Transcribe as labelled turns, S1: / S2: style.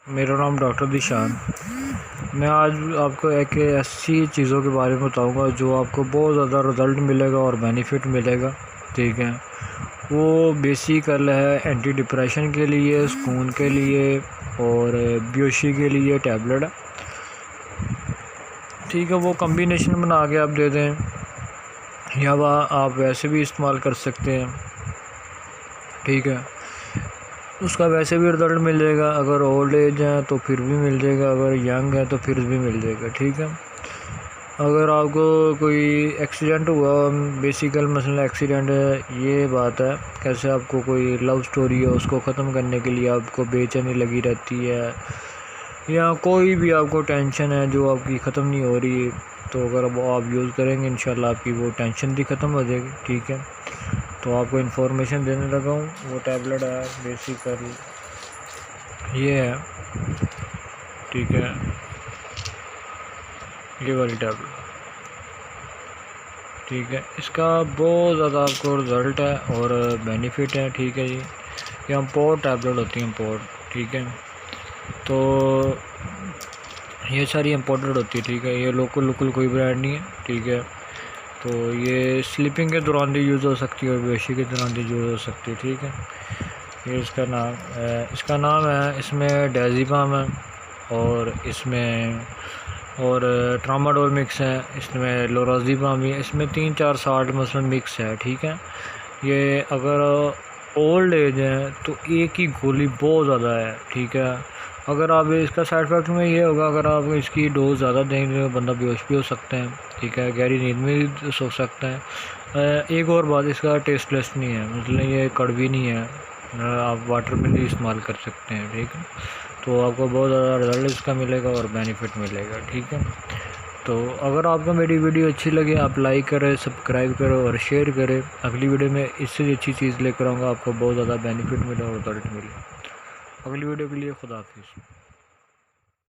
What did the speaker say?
S1: मेरा नाम डॉक्टर दिशान। मैं आज आपको एक ऐसी चीज़ों के बारे में बताऊंगा जो आपको बहुत ज़्यादा रिज़ल्ट मिलेगा और बेनिफिट मिलेगा। ठीक है, वो बेसिकल है एंटी डिप्रेशन के लिए, सुकून के लिए और बेहोशी के लिए टैबलेट है। ठीक है, वो कम्बिनेशन बना के आप दे दें या वह आप वैसे भी इस्तेमाल कर सकते हैं। ठीक है, उसका वैसे भी रिज़ल्ट मिल जाएगा। अगर ओल्ड एज है तो फिर भी मिल जाएगा, अगर यंग है तो फिर भी मिल जाएगा। ठीक है, अगर आपको कोई एक्सीडेंट हुआ, बेसिकल मसला एक्सीडेंट है, ये बात है। कैसे आपको कोई लव स्टोरी है उसको ख़त्म करने के लिए आपको बेचैनी लगी रहती है, या कोई भी आपको टेंशन है जो आपकी ख़त्म नहीं हो रही, तो अगर वो आप यूज़ करेंगे इंशाल्लाह आपकी वो टेंशन भी ख़त्म हो जाएगी। ठीक है, तो आपको इन्फॉर्मेशन देने लगा हूँ। वो टैबलेट है बेसिकल ये है। ठीक है, ये वाली टैबलेट। ठीक है, इसका बहुत ज़्यादा आपको रिज़ल्ट है और बेनिफिट है। ठीक है जी, ये इम्पोर्ट टैबलेट होती है, इम्पोर्ट। ठीक है, तो ये सारी इम्पोर्टेड होती है। ठीक है, ये लोकल कोई ब्रांड नहीं है। ठीक है, तो ये स्लीपिंग के दौरान भी यूज़ हो सकती है और बेहोशी के दौरान भी यूज़ हो सकती है। ठीक है, ये इसका नाम है, इसमें डायज़ेपाम है और इसमें और ट्रामाडोल मिक्स है, इसमें लोराज़ेपाम भी है, इसमें 3-4 साल्ट मसलन मिक्स है। ठीक है, ये अगर ओल्ड एज है तो एक ही गोली बहुत ज़्यादा है। ठीक है, अगर आप इसका साइड इफ़ेक्ट में ये होगा, अगर आप इसकी डोज ज़्यादा देंगे तो बंदा बेहोश भी हो सकता है। ठीक है, गहरी नींद में भी सो सकता है। एक और बात, इसका टेस्टलेस नहीं है, मतलब ये कड़वी नहीं है, आप वाटर में भी इस्तेमाल कर सकते हैं। ठीक है, तो आपको बहुत ज़्यादा रिज़ल्ट इसका मिलेगा और बेनिफिट मिलेगा। ठीक है, तो अगर आपको मेरी वीडियो अच्छी लगे आप लाइक करें, सब्सक्राइब करें और शेयर करें। अगली वीडियो में इससे अच्छी चीज़ लेकर आऊँगा, आपको बहुत ज़्यादा बेनिफिट मिले और रिज़ल्ट मिले। अगली वीडियो के लिए खुदा हाफिज़।